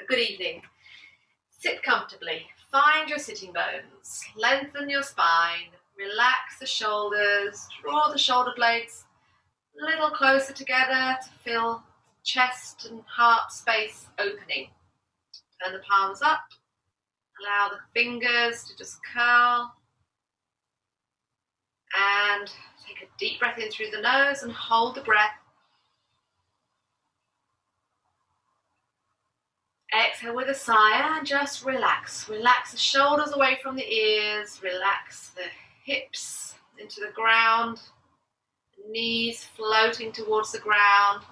good evening. Sit comfortably, find your sitting bones, lengthen your spine, relax the shoulders, draw the shoulder blades a little closer together to feel chest and heart space opening. Turn the palms up, allow the fingers to just curl, and take a deep breath in through the nose and hold the breath. Exhale with a sigh and just relax. Relax the shoulders away from the ears, relax the hips into the ground, knees floating towards the ground,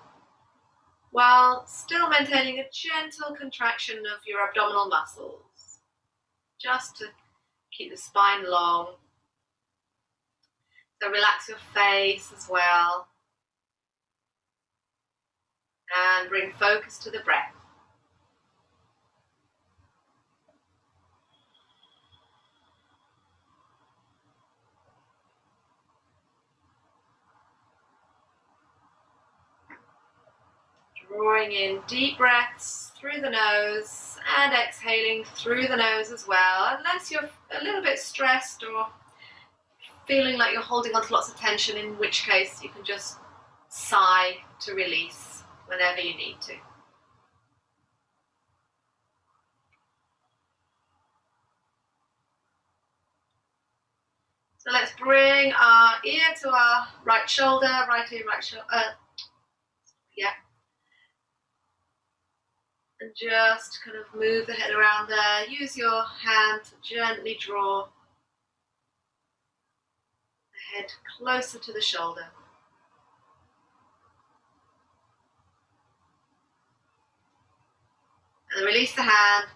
while still maintaining a gentle contraction of your abdominal muscles, just to keep the spine long. So relax your face as well, and bring focus to the breath. Drawing in deep breaths through the nose and exhaling through the nose as well, unless you're a little bit stressed or feeling like you're holding on to lots of tension, in which case you can just sigh to release whenever you need to. So let's bring our ear to our right shoulder, right ear, right shoulder, and just kind of move the head around there. Use your hand to gently draw the head closer to the shoulder. And then release the hand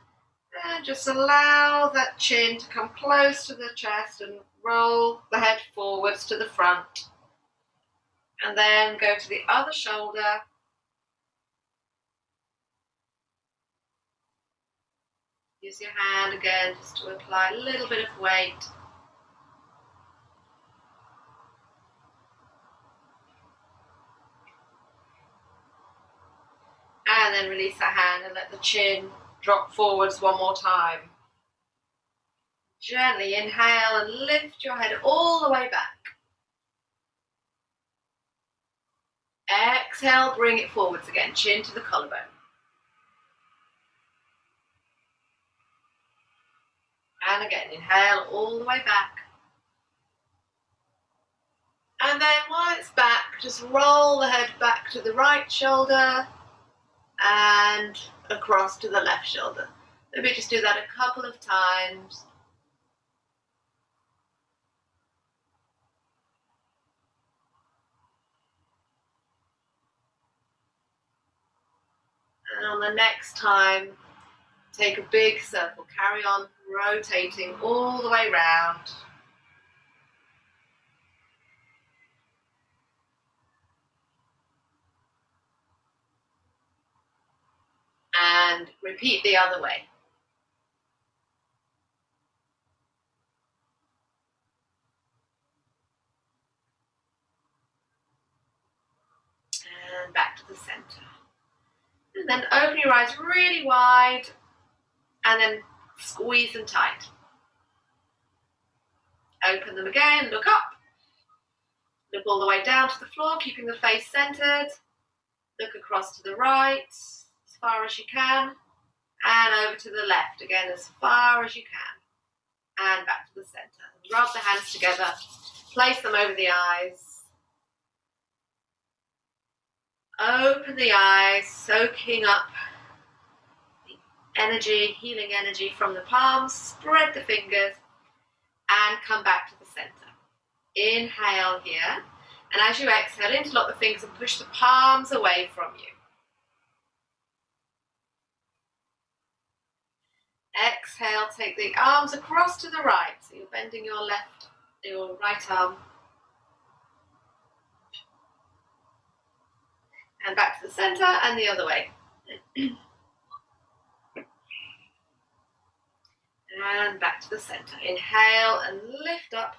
and just allow that chin to come close to the chest and roll the head forwards to the front. And then go to the other shoulder. Use your hand again just to apply a little bit of weight. And then release that hand and let the chin drop forwards one more time. Gently inhale and lift your head all the way back. Exhale, bring it forwards again, chin to the collarbone. And again, inhale all the way back. And then while it's back, just roll the head back to the right shoulder and across to the left shoulder. Maybe just do that a couple of times. And on the next time, take a big circle, carry on rotating all the way round. And repeat the other way. And back to the center. And then open your eyes really wide and then squeeze them tight. Open them again, look up. Look all the way down to the floor, keeping the face centered. Look across to the right, as far as you can. And over to the left, again, as far as you can. And back to the center. Rub the hands together, place them over the eyes. Open the eyes, soaking up the energy, healing energy from the palms. Spread the fingers and come back to the center. Inhale here. And as you exhale, interlock the fingers and push the palms away from you. Exhale, take the arms across to the right. So you're bending your right arm. And back to the center and the other way. And back to the center. Inhale and lift up.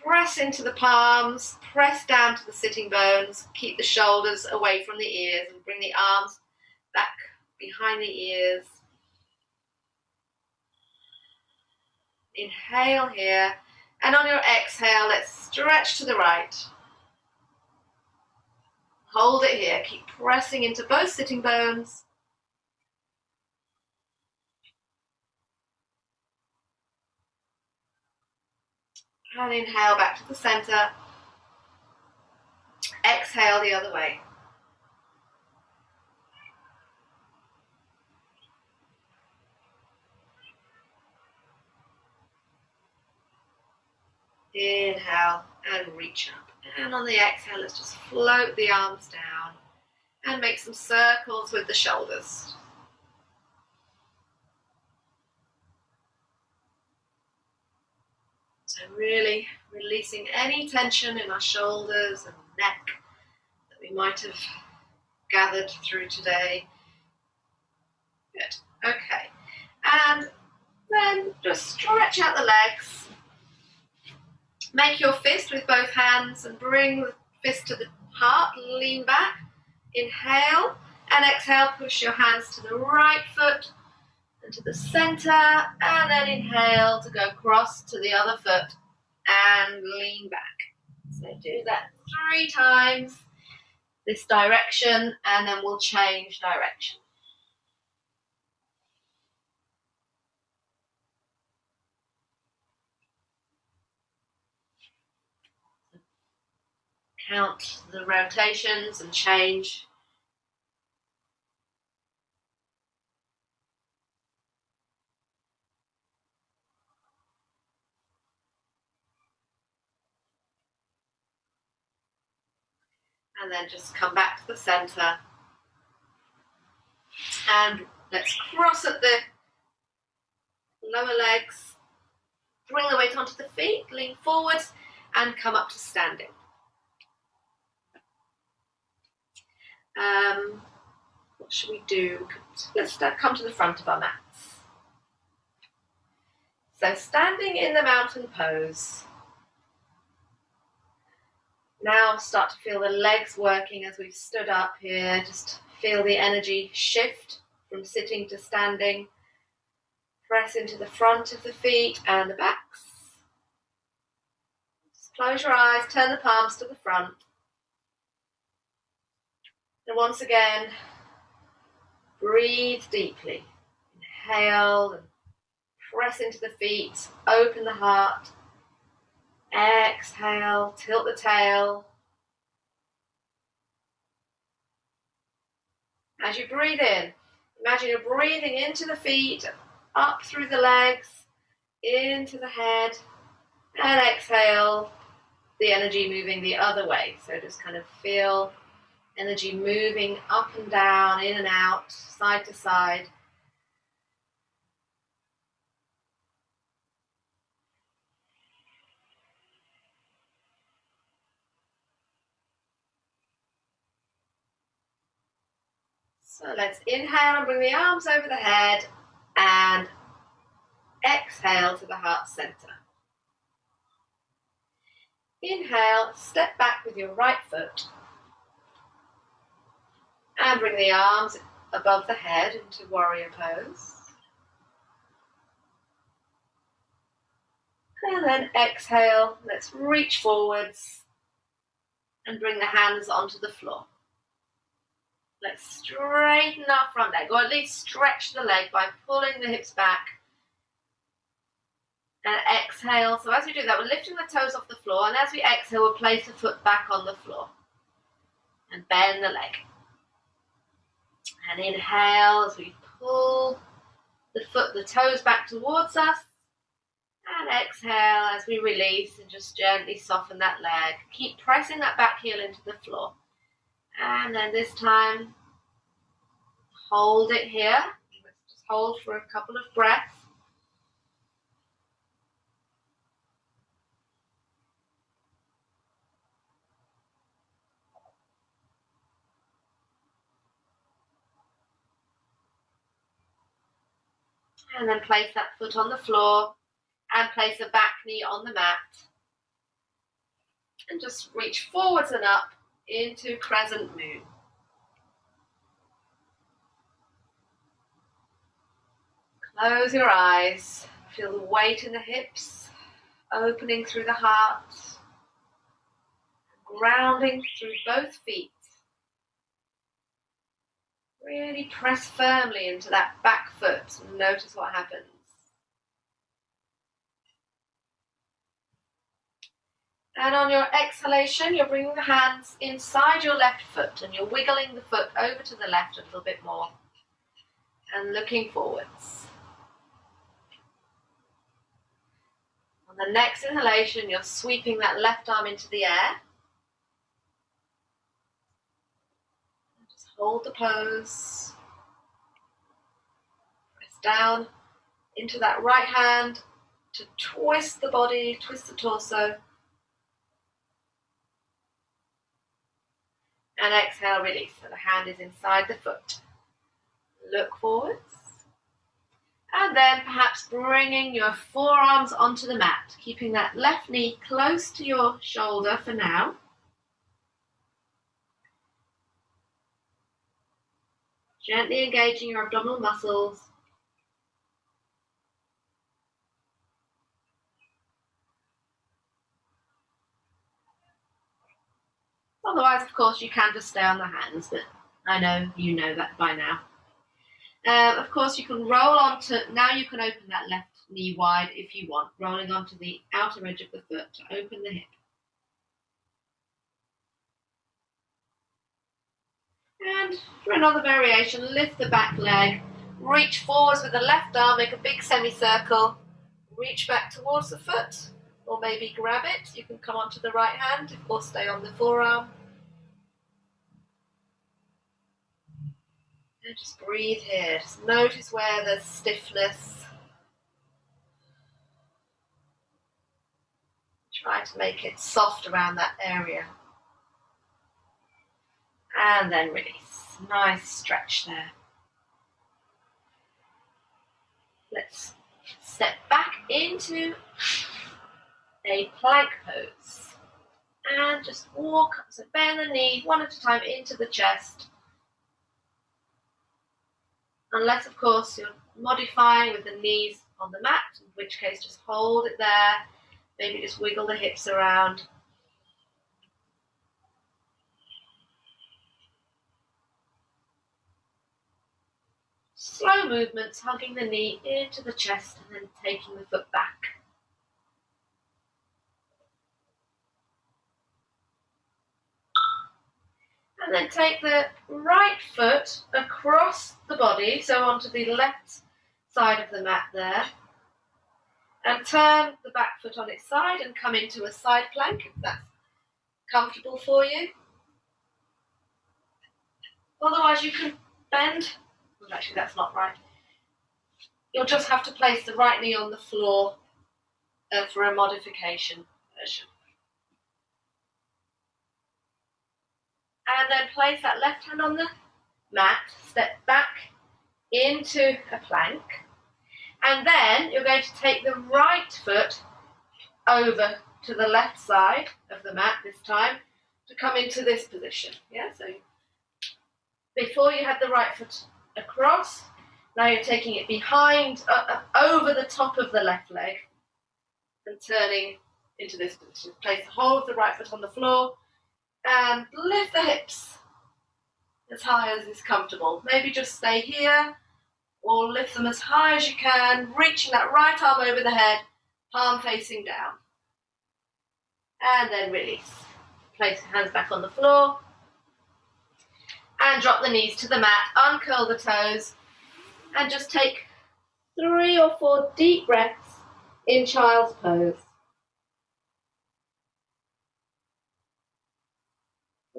Press into the palms, press down to the sitting bones, keep the shoulders away from the ears and bring the arms back behind the ears. Inhale here, and on your exhale, let's stretch to the right. Hold it here, keep pressing into both sitting bones. And inhale back to the center. Exhale the other way. Inhale and reach up. And on the exhale, let's just float the arms down and make some circles with the shoulders. So really releasing any tension in our shoulders and neck that we might have gathered through today. Good. Okay. And then just stretch out the legs. Make your fist with both hands and bring the fist to the heart. Lean back. Inhale and exhale. Push your hands to the right foot and to the center. And then inhale to go cross to the other foot and lean back. So do that 3 times. This direction, and then we'll change direction. Count the rotations and change. And then just come back to the center. And let's cross at the lower legs. Bring the weight onto the feet, lean forwards, and come up to standing. What should we do? Let's come to the front of our mats. So standing in the mountain pose. Now start to feel the legs working as we've stood up here. Just feel the energy shift from sitting to standing. Press into the front of the feet and the backs. Just close your eyes, turn the palms to the front. And once again, breathe deeply. Inhale and press into the feet, open the heart. Exhale, tilt the tail. As you breathe in, imagine you're breathing into the feet, up through the legs, into the head, and exhale, the energy moving the other way. So just kind of feel energy moving up and down, in and out, side to side. So let's inhale and bring the arms over the head and exhale to the heart center. Inhale, step back with your right foot and bring the arms above the head into warrior pose. And then exhale, let's reach forwards and bring the hands onto the floor. Let's straighten our front leg, or at least stretch the leg by pulling the hips back. And exhale. So as we do that, we're lifting the toes off the floor, and as we exhale, we'll place the foot back on the floor. And bend the leg. And inhale as we pull the toes back towards us. And exhale as we release and just gently soften that leg. Keep pressing that back heel into the floor. And then this time, hold it here. Let's just hold for a couple of breaths. And then place that foot on the floor and place the back knee on the mat. And just reach forwards and up into crescent moon. Close your eyes. Feel the weight in the hips, opening through the heart, grounding through both feet. Really press firmly into that back foot and notice what happens. And on your exhalation, you're bringing the hands inside your left foot and you're wiggling the foot over to the left a little bit more and looking forwards. On the next inhalation, you're sweeping that left arm into the air. Just hold the pose. Press down into that right hand to twist the body, twist the torso. And exhale, release. So the hand is inside the foot. Look forwards. And then perhaps bringing your forearms onto the mat, keeping that left knee close to your shoulder for now. Gently engaging your abdominal muscles. Otherwise, of course, you can just stay on the hands, but I know you know that by now. Of course, you can roll onto, now you can open that left knee wide if you want, rolling onto the outer edge of the foot to open the hip. And for another variation, lift the back leg, reach forwards with the left arm, make a big semicircle, reach back towards the foot, or maybe grab it. You can come onto the right hand, or stay on the forearm. And just breathe here. Just notice where there's stiffness. Try to make it soft around that area. And then release. Nice stretch there. Let's step back into a plank pose. And just walk, so bend the knee one at a time into the chest. Unless, of course, you're modifying with the knees on the mat, in which case just hold it there. Maybe just wiggle the hips around. Slow movements, hugging the knee into the chest and then taking the foot back. And then take the right foot across the body, so onto the left side of the mat there. And turn the back foot on its side and come into a side plank if that's comfortable for you. Otherwise you can bend. Well, actually that's not right. You'll just have to place the right knee on the floor for a modification version. And then place that left hand on the mat, step back into a plank, and then you're going to take the right foot over to the left side of the mat this time to come into this position. Yeah, so before you had the right foot across, now you're taking it behind, over the top of the left leg and turning into this position. Place the whole of the right foot on the floor and lift the hips as high as is comfortable. Maybe just stay here or lift them as high as you can, reaching that right arm over the head, palm facing down. And then release. Place the hands back on the floor and drop the knees to the mat, uncurl the toes and just take 3 or 4 deep breaths in child's pose.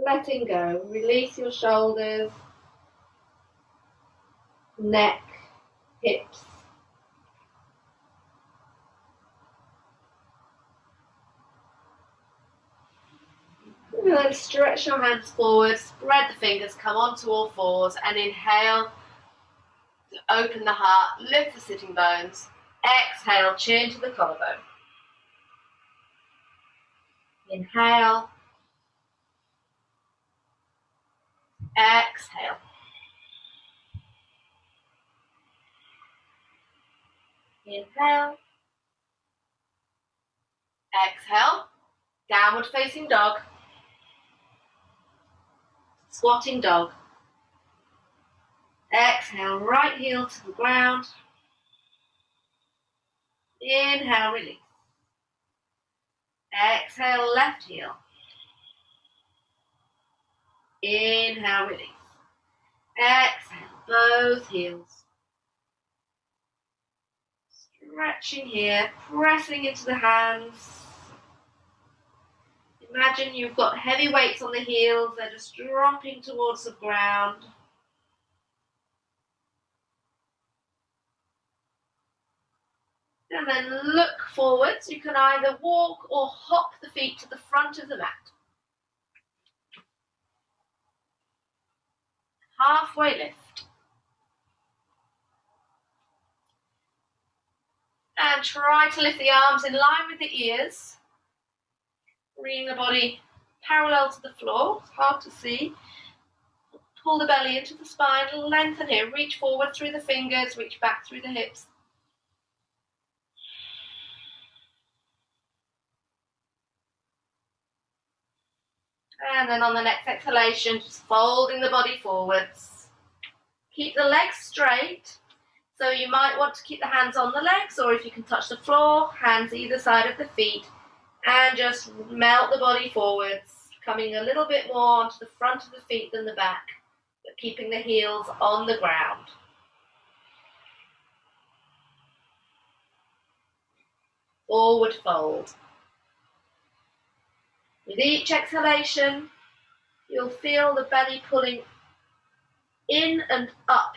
Letting go, release your shoulders, neck, hips. And then stretch your hands forward, spread the fingers, come onto all fours and inhale to open the heart, lift the sitting bones. Exhale, chin to the collarbone. Inhale. Exhale. Inhale. Exhale. Downward facing dog. Squatting dog. Exhale, right heel to the ground. Inhale, release. Exhale, left heel. Inhale, release. Exhale, both heels. Stretching here, pressing into the hands. Imagine you've got heavy weights on the heels, they're just dropping towards the ground. And then look forwards. You can either walk or hop the feet to the front of the mat. Halfway lift. And try to lift the arms in line with the ears. Bringing the body parallel to the floor. It's hard to see. Pull the belly into the spine, lengthen here. Reach forward through the fingers, reach back through the hips. And then on the next exhalation, just folding the body forwards. Keep the legs straight. So you might want to keep the hands on the legs, or if you can touch the floor, hands either side of the feet. And just melt the body forwards, coming a little bit more onto the front of the feet than the back, but keeping the heels on the ground. Forward fold. With each exhalation, you'll feel the belly pulling in and up,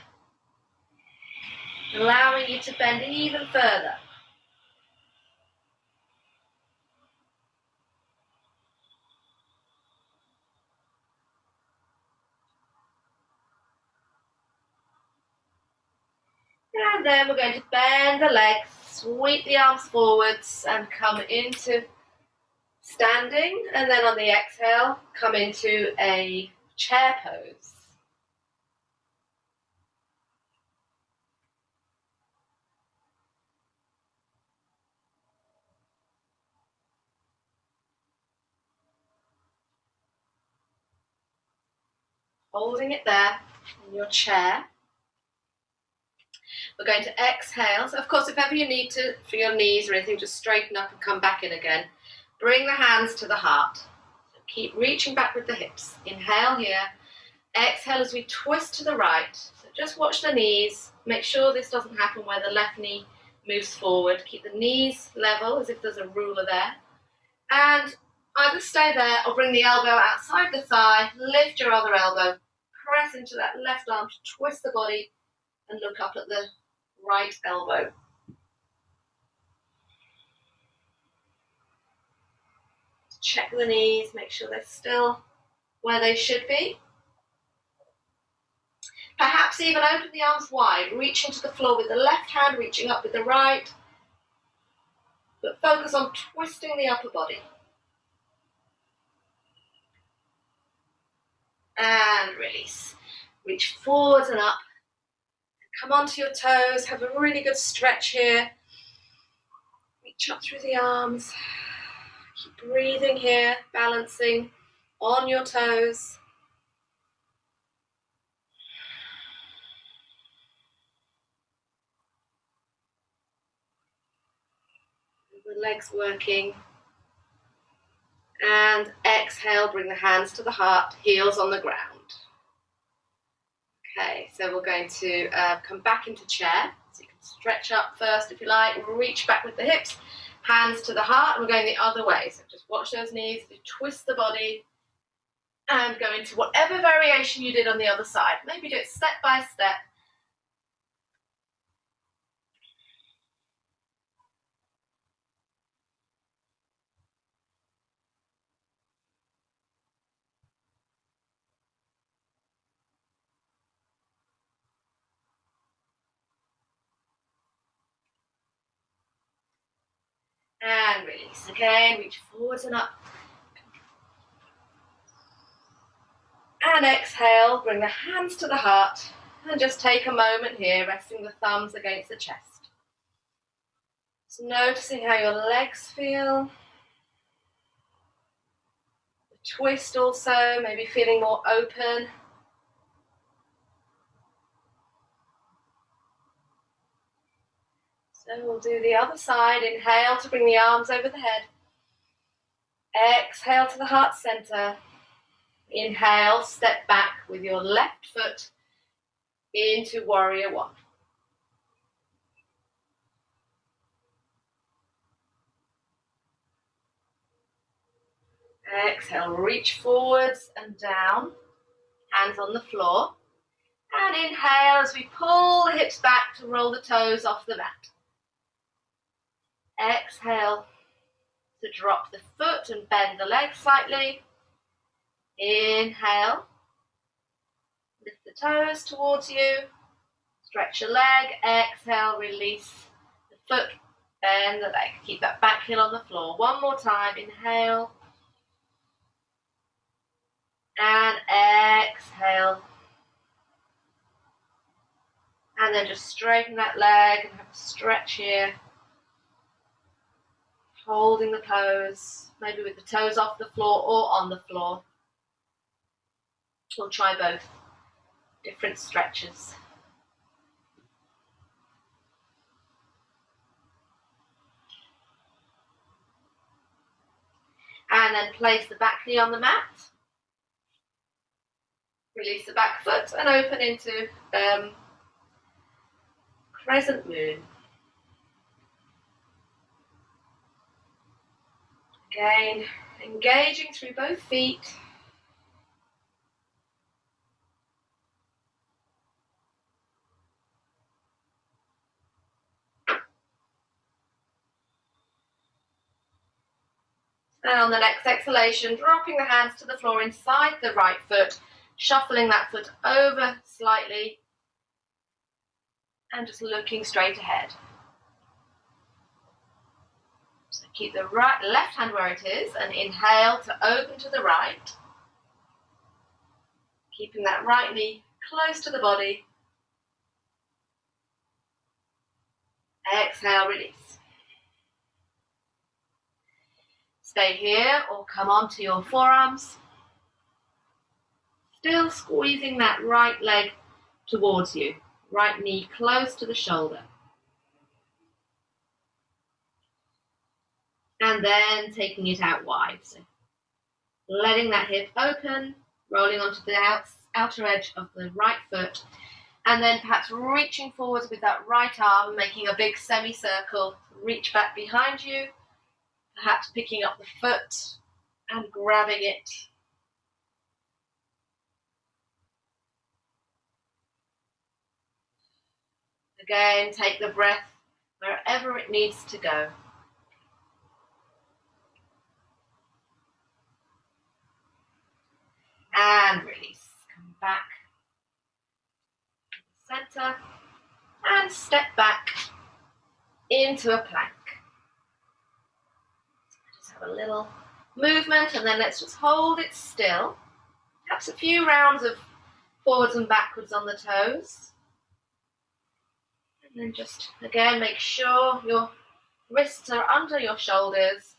allowing you to bend even further. And then we're going to bend the legs, sweep the arms forwards and come into standing, and then on the exhale, come into a chair pose. Holding it there in your chair. We're going to exhale. So of course, if ever you need to, for your knees or anything, just straighten up and come back in again. Bring the hands to the heart. So keep reaching back with the hips. Inhale here. Exhale as we twist to the right. So just watch the knees. Make sure this doesn't happen where the left knee moves forward. Keep the knees level as if there's a ruler there. And either stay there or bring the elbow outside the thigh. Lift your other elbow. Press into that left arm to twist the body and look up at the right elbow. Check the knees, make sure they're still where they should be. Perhaps even open the arms wide, reaching to the floor with the left hand, reaching up with the right. But focus on twisting the upper body. And release. Reach forwards and up. Come onto your toes, have a really good stretch here. Reach up through the arms. Keep breathing here, balancing on your toes. The legs working. And exhale, bring the hands to the heart, heels on the ground. Okay, so we're going to come back into chair. So you can stretch up first if you like, reach back with the hips, hands to the heart, and we're going the other way. So just watch those knees, twist the body, and go into whatever variation you did on the other side. Maybe do it step by step. And release again, reach forwards and up. And exhale, bring the hands to the heart and just take a moment here, resting the thumbs against the chest. Just noticing how your legs feel. The twist also, maybe feeling more open. So we'll do the other side. Inhale to bring the arms over the head. Exhale to the heart center. Inhale, step back with your left foot into warrior one. Exhale, reach forwards and down, hands on the floor. And inhale as we pull the hips back to roll the toes off the mat. Exhale to drop the foot and bend the leg slightly. Inhale, lift the toes towards you, stretch your leg. Exhale, release the foot, bend the leg. Keep that back heel on the floor. One more time, inhale. And exhale. And then just straighten that leg and have a stretch here. Holding the pose, maybe with the toes off the floor or on the floor. We'll try both. Different stretches. And then place the back knee on the mat. Release the back foot and open into crescent moon. Again, engaging through both feet. And on the next exhalation, dropping the hands to the floor inside the right foot, shuffling that foot over slightly, and just looking straight ahead. So keep the left hand where it is, and inhale to open to the right. Keeping that right knee close to the body. Exhale, release. Stay here or come onto your forearms. Still squeezing that right leg towards you. Right knee close to the shoulder. And then taking it out wide. So letting that hip open, rolling onto the outer edge of the right foot. And then perhaps reaching forwards with that right arm, making a big semicircle. Reach back behind you. Perhaps picking up the foot and grabbing it. Again, take the breath wherever it needs to go. And release. Come back to the center and step back into a plank. Just have a little movement and then let's just hold it still. Perhaps a few rounds of forwards and backwards on the toes. And then just, again, make sure your wrists are under your shoulders.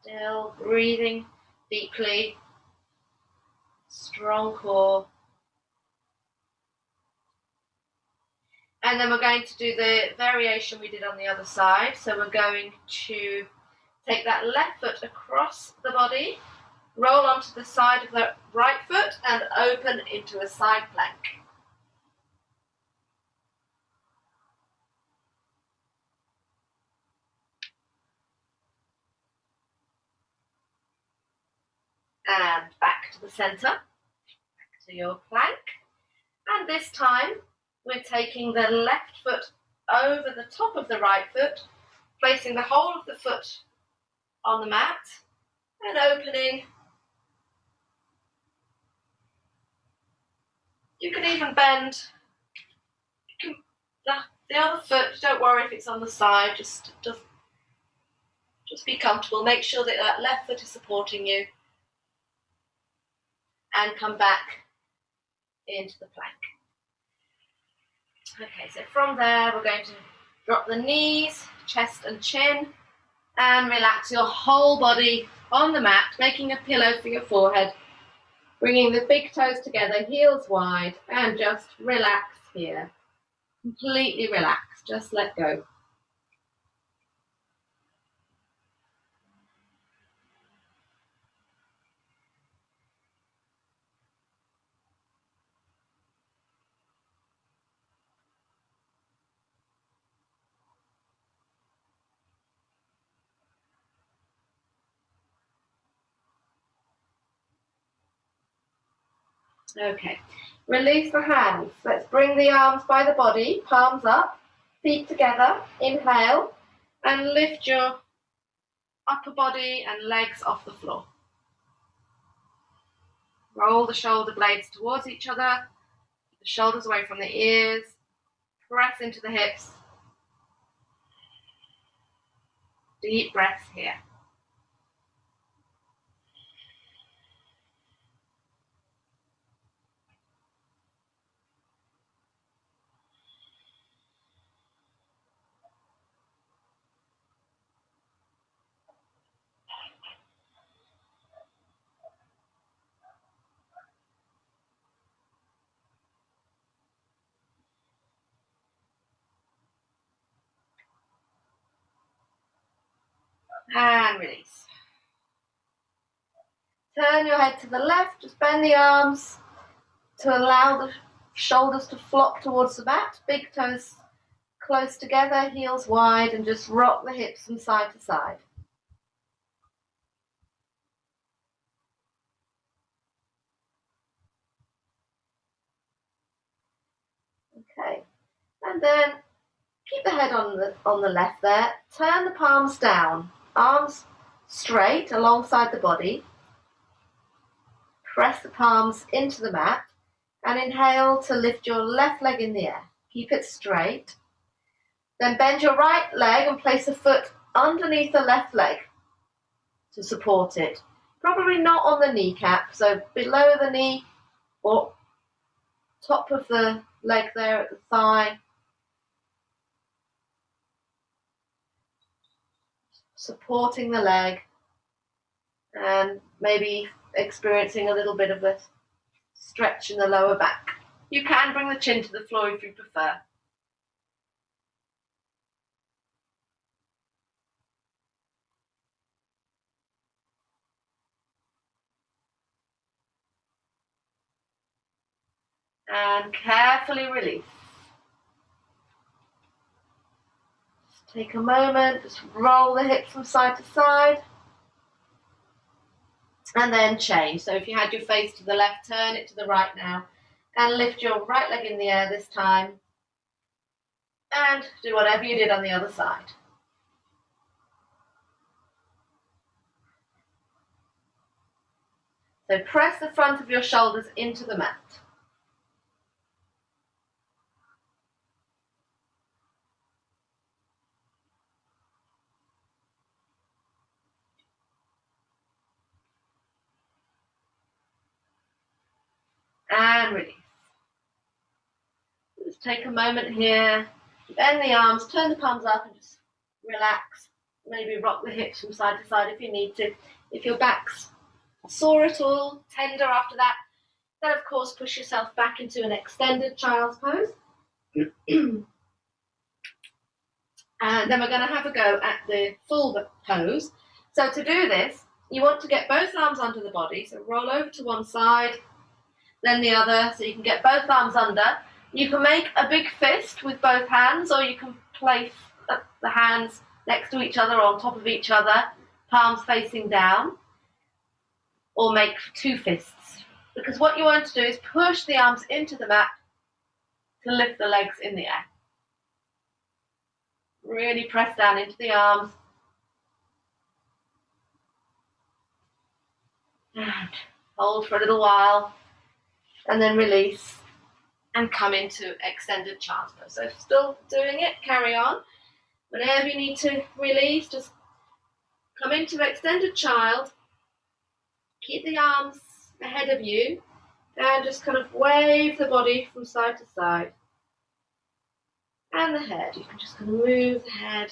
Still breathing deeply. Strong core. And then we're going to do the variation we did on the other side. So we're going to take that left foot across the body, roll onto the side of the right foot and open into a side plank. And back to the center, back to your plank. And this time we're taking the left foot over the top of the right foot, placing the whole of the foot on the mat and opening. You can even bend the other foot. Don't worry if it's on the side, just be comfortable. Make sure that that left foot is supporting you. And come back into the plank. Okay, so from there we're going to drop the knees, chest and chin, and relax your whole body on the mat, making a pillow for your forehead, bringing the big toes together, heels wide, and just relax here. Completely relax, just let go. Okay, release the hands. Let's bring the arms by the body, palms up, feet together. Inhale, and lift your upper body and legs off the floor. Roll the shoulder blades towards each other, the shoulders away from the ears, press into the hips. Deep breaths here. And release. Turn your head to the left, just bend the arms to allow the shoulders to flop towards the mat. Big toes close together, heels wide, and just rock the hips from side to side. Okay, and then keep the head on the left there. Turn the palms down, arms straight alongside the body. Press the palms into the mat and inhale to lift your left leg in the air. Keep it straight. Then bend your right leg and place a foot underneath the left leg to support it. Probably not on the kneecap, so below the knee or top of the leg there at the thigh. Supporting the leg and maybe experiencing a little bit of a stretch in the lower back. You can bring the chin to the floor if you prefer. And carefully release. Just take a moment, just roll the hips from side to side. And then change. So if you had your face to the left, turn it to the right now. And lift your right leg in the air this time. And do whatever you did on the other side. So press the front of your shoulders into the mat. And release. Just take a moment here, bend the arms, turn the palms up and just relax. Maybe rock the hips from side to side if you need to. If your back's sore at all, tender after that, then of course push yourself back into an extended child's pose. And then we're going to have a go at the full pose. So to do this, you want to get both arms under the body. So roll over to one side, then the other, so you can get both arms under. You can make a big fist with both hands, or you can place the hands next to each other or on top of each other, palms facing down, or make two fists. Because what you want to do is push the arms into the mat to lift the legs in the air. Really press down into the arms. And hold for a little while, and then release. And come into extended child's pose. So if still doing it, carry on. Whenever you need to release, just come into extended child. Keep the arms ahead of you and just kind of wave the body from side to side. And the head. You can just kind of move the head.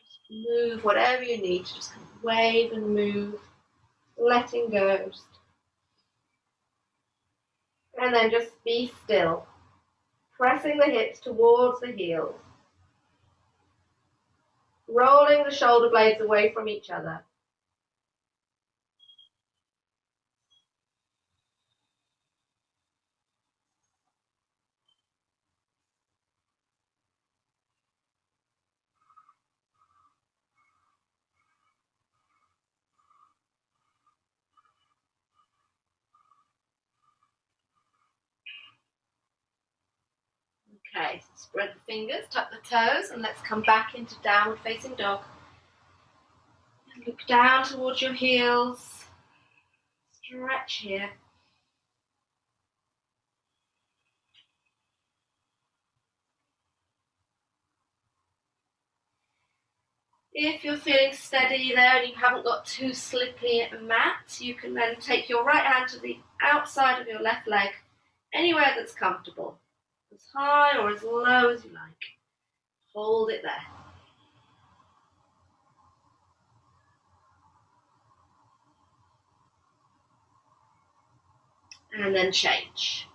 Just move whatever you need to. Just kind of wave and move, letting go. And then just be still, pressing the hips towards the heels, rolling the shoulder blades away from each other. Okay, so spread the fingers, tuck the toes, and let's come back into downward facing dog. And look down towards your heels. Stretch here. If you're feeling steady there and you haven't got too slippy a mat, you can then take your right hand to the outside of your left leg, anywhere that's comfortable, as high or as low as you like. Hold it there. And then change.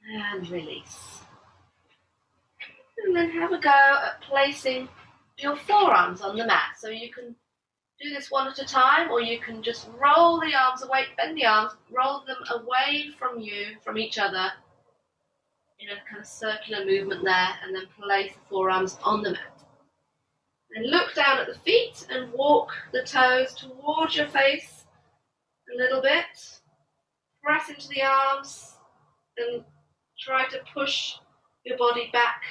And release. And then have a go at placing your forearms on the mat. So you can do this one at a time, or you can just roll the arms away, bend the arms, roll them away from you, from each other, in a kind of circular movement there, and then place the forearms on the mat. Then look down at the feet and walk the toes towards your face a little bit. Press into the arms and try to push your body back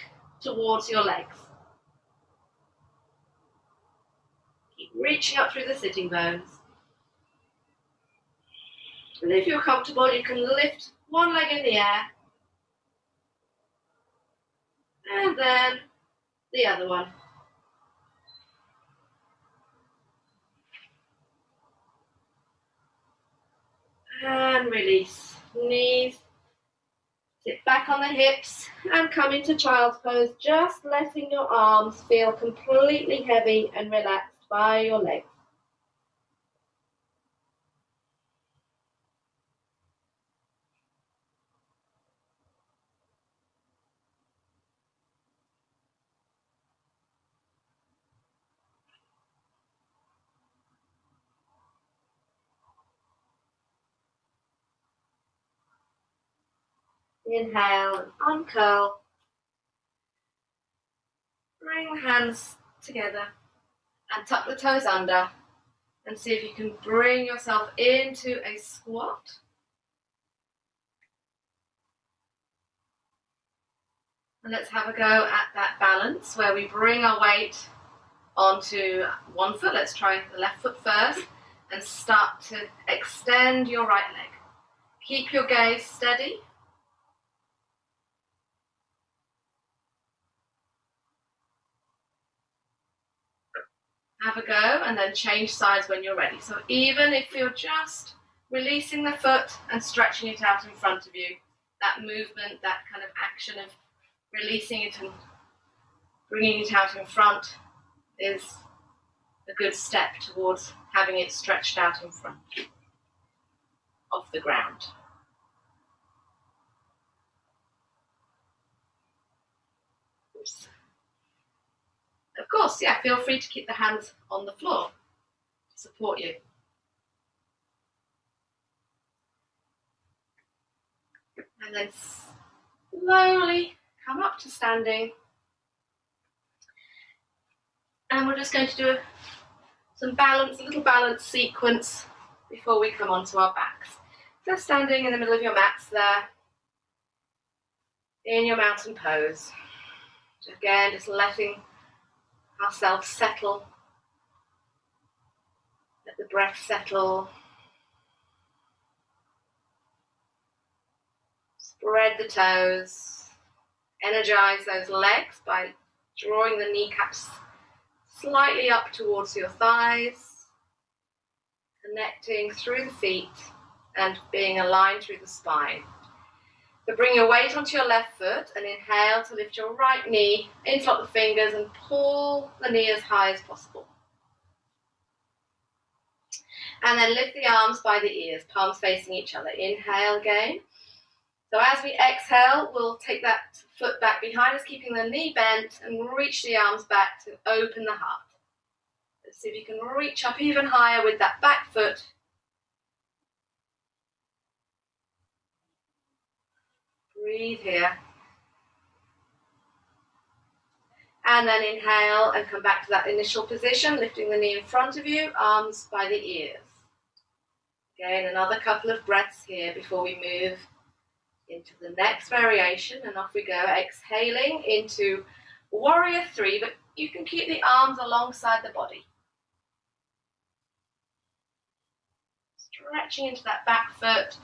towards your legs. Keep reaching up through the sitting bones. And if you're comfortable, you can lift one leg in the air and then the other one. And release. Knees. Sit back on the hips and come into child's pose, just letting your arms feel completely heavy and relaxed by your legs. Inhale and uncurl. Bring the hands together and tuck the toes under, and see if you can bring yourself into a squat. And let's have a go at that balance where we bring our weight onto one foot. Let's try the left foot first and start to extend your right leg. Keep your gaze steady. Have a go and then change sides when you're ready. So even if you're just releasing the foot and stretching it out in front of you, that movement, that kind of action of releasing it and bringing it out in front is a good step towards having it stretched out in front of the ground. Oops. Of course, yeah, feel free to keep the hands on the floor to support you. And then slowly come up to standing. And we're just going to do some balance, a little balance sequence before we come onto our backs. So standing in the middle of your mats there, in your mountain pose. Again, just letting ourselves settle. Let the breath settle. Spread the toes. Energize those legs by drawing the kneecaps slightly up towards your thighs, connecting through the feet and being aligned through the spine. So bring your weight onto your left foot and inhale to lift your right knee, interlock the fingers and pull the knee as high as possible. And then lift the arms by the ears, palms facing each other. Inhale again. So as we exhale, we'll take that foot back behind us, keeping the knee bent, and reach the arms back to open the heart. Let's see if you can reach up even higher with that back foot. Breathe here. And then inhale and come back to that initial position, lifting the knee in front of you, arms by the ears. Again, another couple of breaths here before we move into the next variation, and off we go, exhaling into warrior three, but you can keep the arms alongside the body. Stretching into that back foot,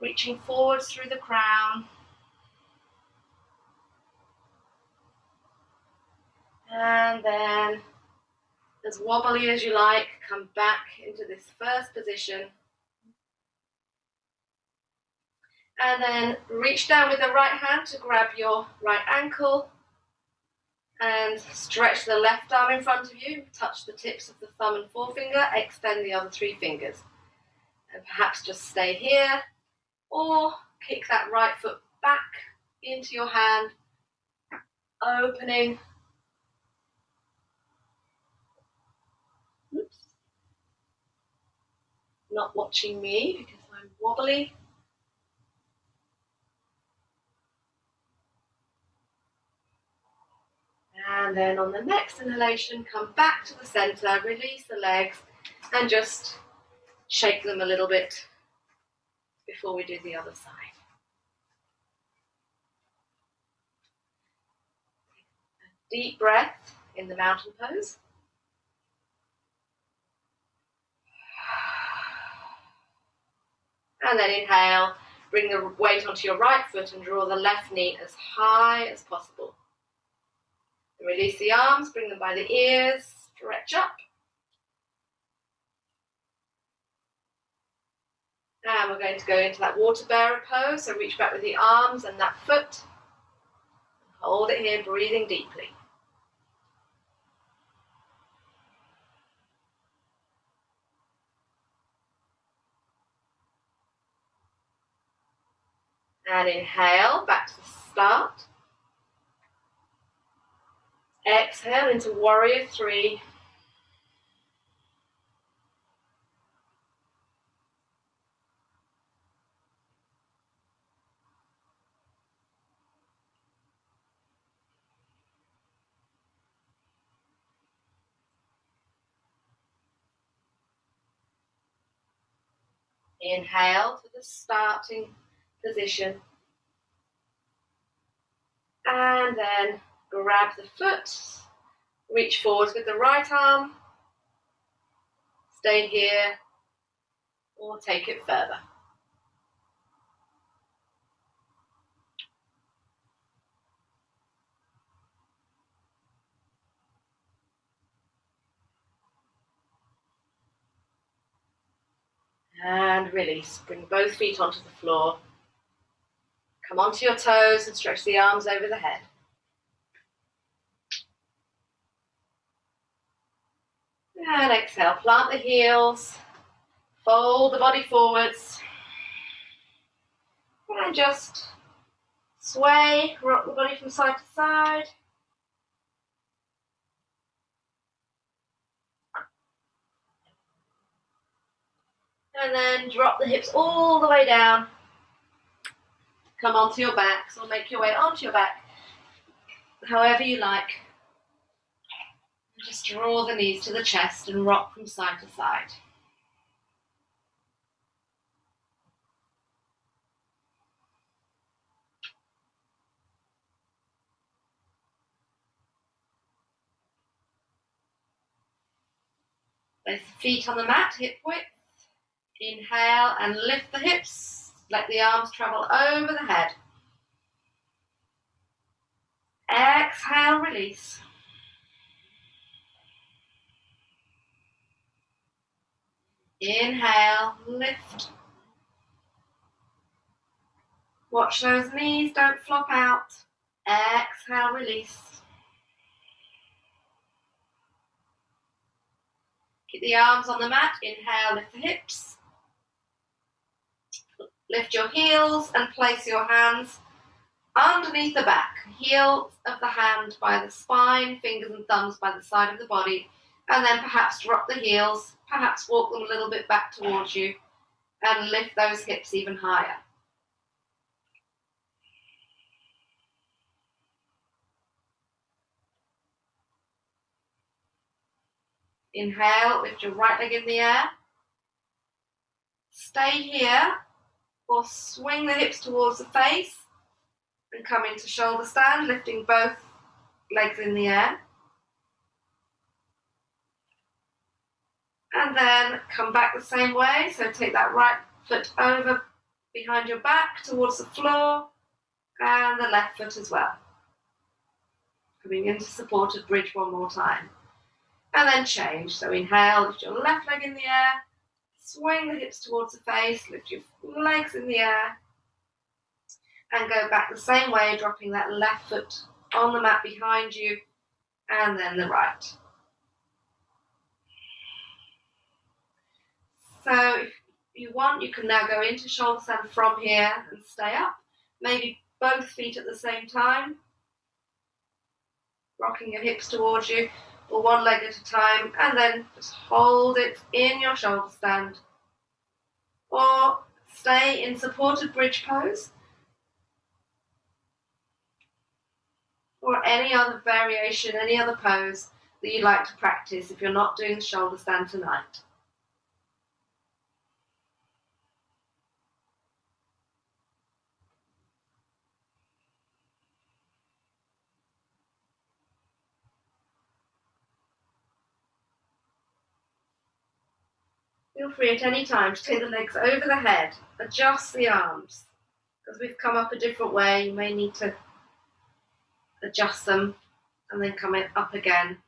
reaching forwards through the crown. And then, as wobbly as you like, come back into this first position. And then reach down with the right hand to grab your right ankle and stretch the left arm in front of you. Touch the tips of the thumb and forefinger, extend the other three fingers. And perhaps just stay here or kick that right foot back into your hand, opening. Oops. Not watching me because I'm wobbly. And then on the next inhalation, come back to the center, release the legs, and just shake them a little bit before we do the other side. A deep breath in the mountain pose. And then inhale, bring the weight onto your right foot and draw the left knee as high as possible. Release the arms, bring them by the ears, stretch up. And we're going to go into that water bearer pose, so reach back with the arms and that foot. Hold it here, breathing deeply. And inhale, back to the start. Exhale into warrior three. Inhale to the starting position. And then grab the foot, reach forwards with the right arm, stay here, or take it further. And release. Bring both feet onto the floor. Come onto your toes and stretch the arms over the head. And exhale, plant the heels, fold the body forwards, and just sway, rock the body from side to side. And then drop the hips all the way down. Come onto your backs or make your way onto your back, however you like. Just draw the knees to the chest and rock from side to side. Place the feet on the mat, hip width. Inhale and lift the hips. Let the arms travel over the head. Exhale, release. Inhale, lift. Watch those knees, don't flop out. Exhale, release. Keep the arms on the mat. Inhale, lift the hips. Lift your heels and place your hands underneath the back. Heels of the hand by the spine, fingers and thumbs by the side of the body. And then perhaps drop the heels, perhaps walk them a little bit back towards you and lift those hips even higher. Inhale, lift your right leg in the air. Stay here or swing the hips towards the face and come into shoulder stand, lifting both legs in the air. And then come back the same way. So take that right foot over behind your back towards the floor and the left foot as well. Coming into supported bridge one more time. And then change. So inhale, lift your left leg in the air. Swing the hips towards the face, lift your legs in the air. And go back the same way, dropping that left foot on the mat behind you. And then the right. So if you want, you can now go into shoulder stand from here and stay up. Maybe both feet at the same time. Rocking your hips towards you, or one leg at a time, and then just hold it in your shoulder stand. Or stay in supported bridge pose. Or any other variation, any other pose that you'd like to practice if you're not doing the shoulder stand tonight. Feel free at any time to take the legs over the head, adjust the arms. As we've come up a different way, you may need to adjust them and then come up again.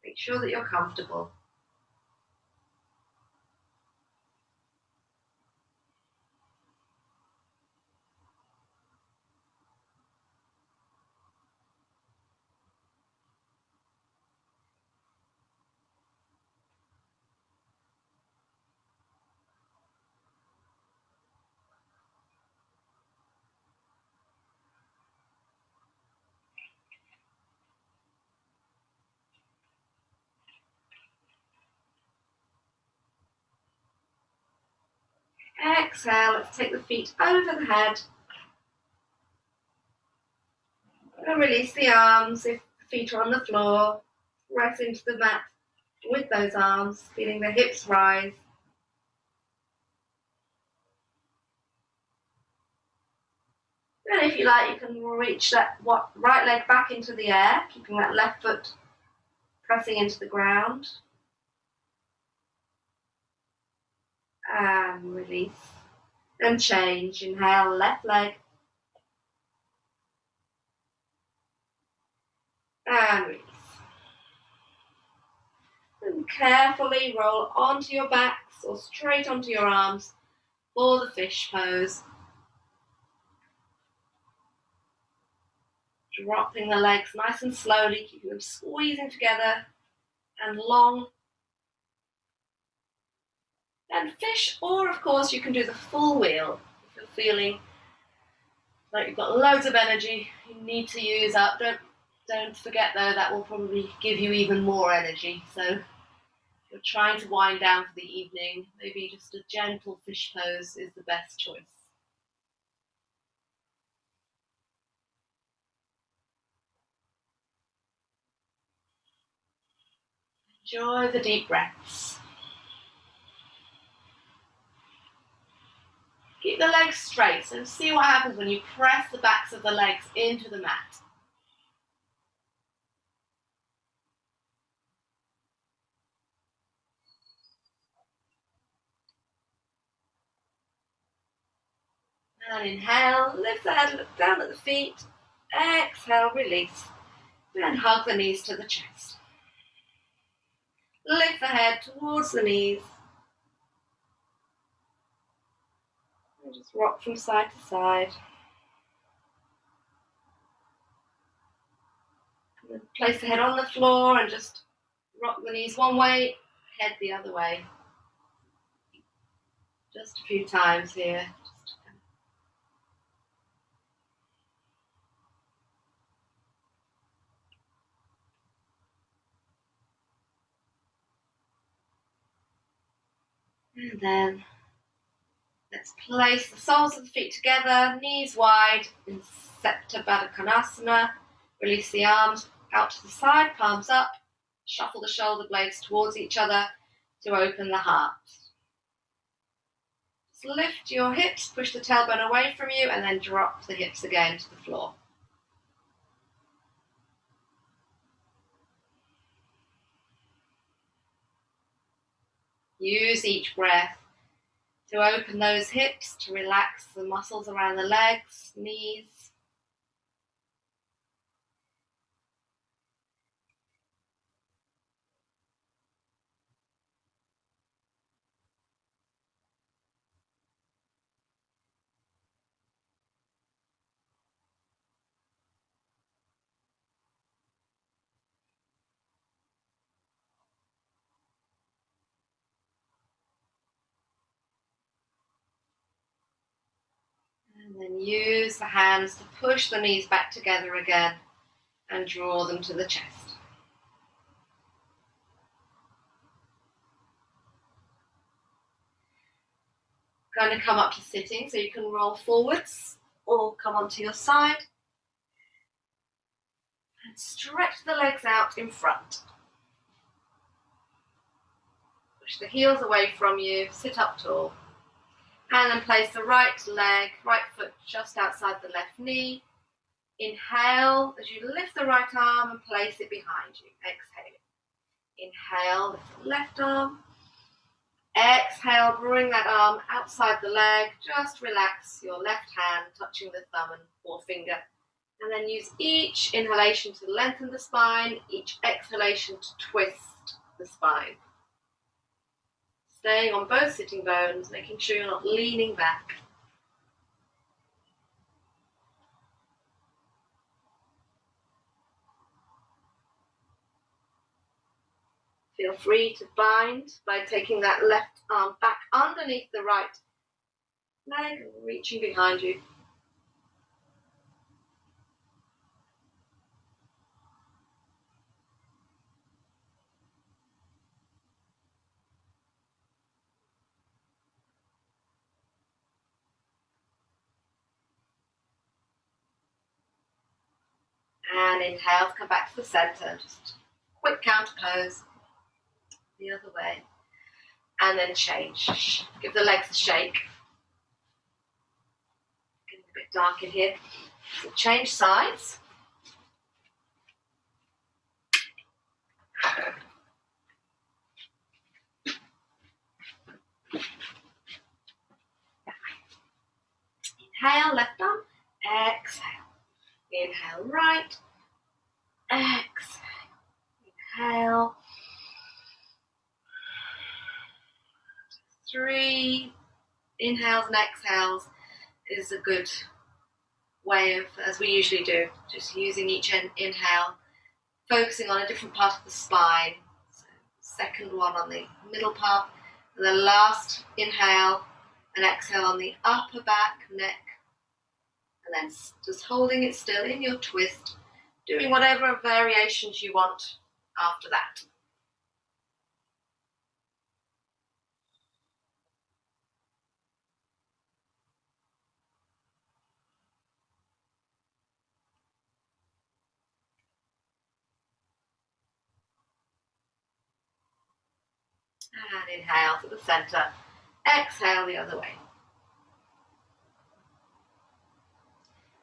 Make sure that you're comfortable. Exhale, let's take the feet over the head. And release the arms if the feet are on the floor. Press into the mat with those arms, feeling the hips rise. And if you like, you can reach that right leg back into the air, keeping that left foot pressing into the ground. And release. And change. Inhale, left leg. And release. And carefully roll onto your backs or straight onto your arms for the fish pose. Dropping the legs nice and slowly, keeping them squeezing together and long. And fish, or of course you can do the full wheel if you're feeling like you've got loads of energy you need to use up. Don't forget though, that will probably give you even more energy. So if you're trying to wind down for the evening, maybe just a gentle fish pose is the best choice. Enjoy the deep breaths. Keep the legs straight, so see what happens when you press the backs of the legs into the mat. And inhale, lift the head, look down at the feet. Exhale, release. And hug the knees to the chest. Lift the head towards the knees. And just rock from side to side. And then place the head on the floor and just rock the knees one way, head the other way. Just a few times here. And then let's place the soles of the feet together, knees wide in Sapta Baddha Konasana. Release the arms out to the side, palms up. Shuffle the shoulder blades towards each other to open the heart. Just lift your hips, push the tailbone away from you, and then drop the hips again to the floor. Use each breath to open those hips, to relax the muscles around the legs, knees. And then use the hands to push the knees back together again and draw them to the chest. Going to come up to sitting, so you can roll forwards or come onto your side. And stretch the legs out in front. Push the heels away from you, sit up tall. And then place the right foot just outside the left knee. Inhale as you lift the right arm and place it behind you. Exhale. Inhale, lift the left arm. Exhale, bring that arm outside the leg. Just relax your left hand touching the thumb and forefinger. And then use each inhalation to lengthen the spine, each exhalation to twist the spine. Staying on both sitting bones, making sure you're not leaning back. Feel free to bind by taking that left arm back underneath the right leg and reaching behind you. And inhale to come back to the center. Just quick counter pose. The other way. And then change. Give the legs a shake. Getting a bit dark in here. So change sides. Inhale, left arm. Exhale. Inhale, right. Exhale. Inhale. 3 inhales and exhales is a good way of, as we usually do, just using each inhale, focusing on a different part of the spine. So second one on the middle part, and the last inhale and exhale on the upper back, neck, and then just holding it still in your twist, doing whatever variations you want after that. And inhale to the center, exhale the other way.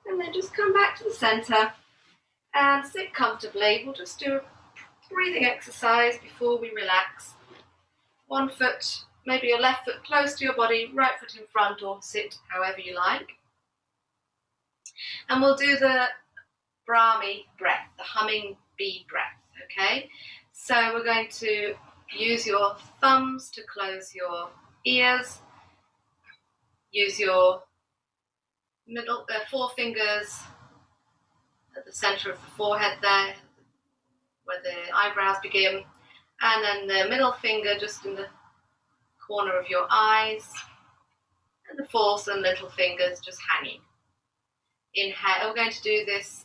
And then just come back to the center and sit comfortably. We'll just do a breathing exercise before we relax. One foot, maybe your left foot close to your body, right foot in front, or sit however you like. And we'll do the Brahmi breath, the humming bee breath, okay? So we're going to use your thumbs to close your ears. Use your middle forefingers at the center of the forehead there, where the eyebrows begin, and then the middle finger just in the corner of your eyes, and the fourth and little fingers just hanging. Inhale. We're going to do this,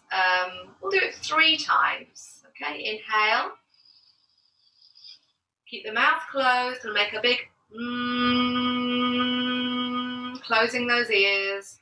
we'll do it 3 times, okay? Inhale. Keep the mouth closed and make a big closing those ears.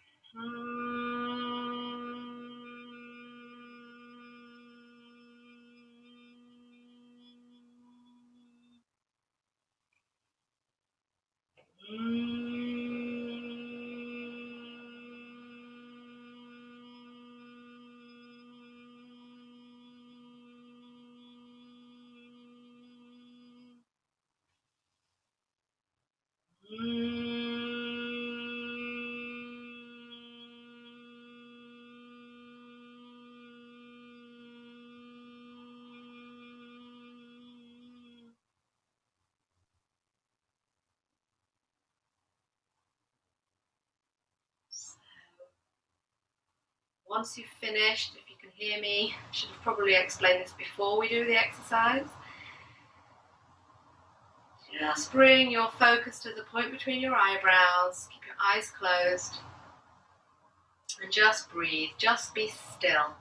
Once you've finished, if you can hear me, I should have probably explained this before we do the exercise. Just bring your focus to the point between your eyebrows. Keep your eyes closed. And just breathe. Just be still.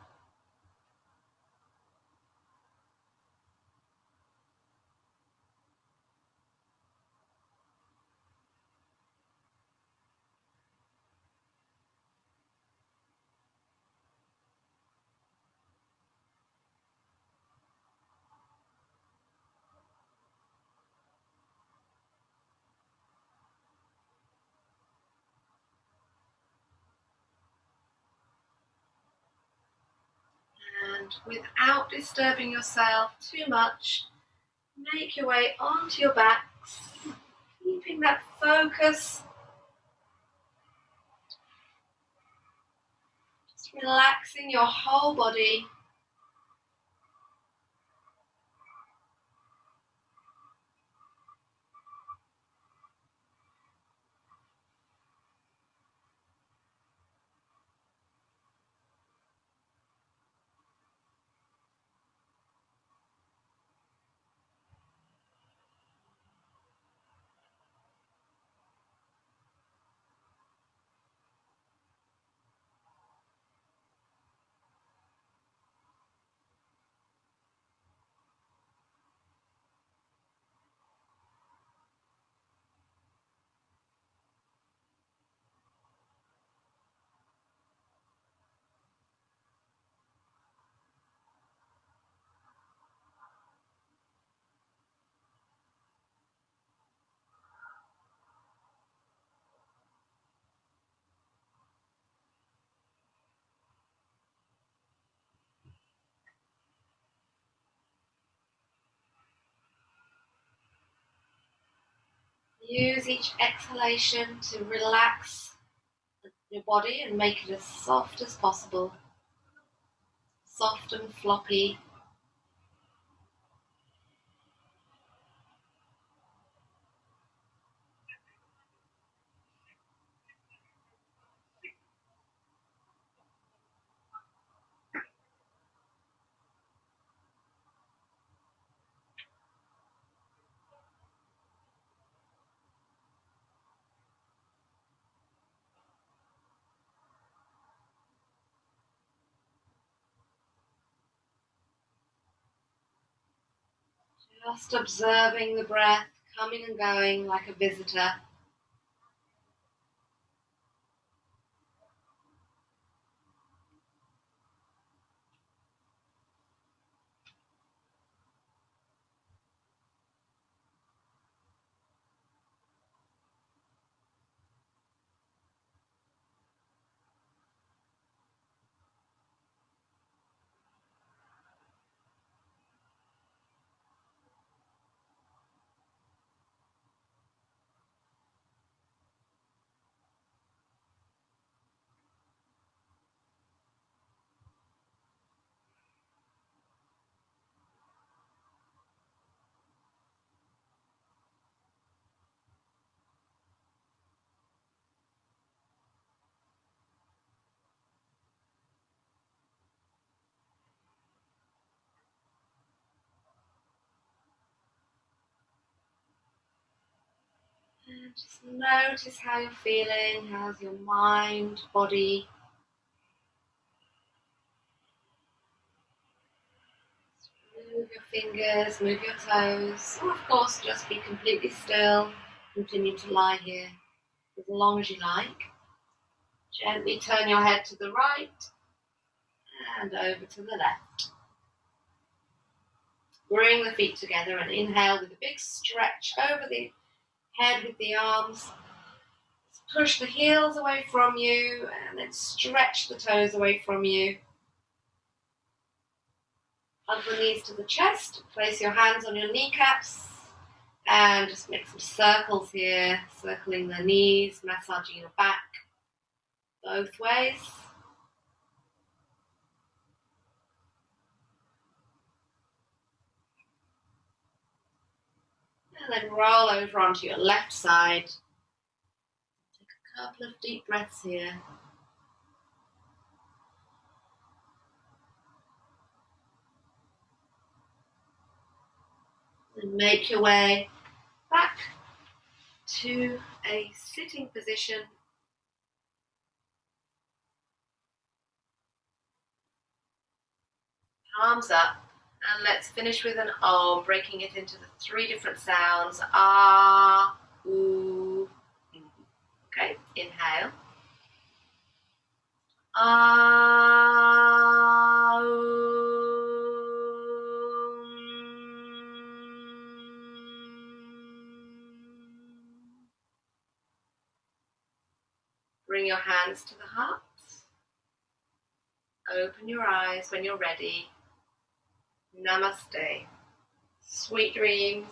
And without disturbing yourself too much, make your way onto your backs, keeping that focus. Just relaxing your whole body. Use each exhalation to relax your body and make it as soft as possible. Soft and floppy. Just observing the breath coming and going like a visitor. Just notice how you're feeling. How's your mind, body? Move your fingers, move your toes. Or of course, just be completely still. Continue to lie here as long as you like. Gently turn your head to the right and over to the left. Bring the feet together and inhale with a big stretch over the head with the arms. Push the heels away from you and then stretch the toes away from you. Hug the knees to the chest. Place your hands on your kneecaps and just make some circles here, circling the knees, massaging your back both ways. And then roll over onto your left side. Take a couple of deep breaths here. And make your way back to a sitting position. Palms up. And let's finish with an O, breaking it into the 3 different sounds. Ah, oo. Okay, inhale. Ah, Bring your hands to the heart. Open your eyes when you're ready. Namaste. Sweet dreams.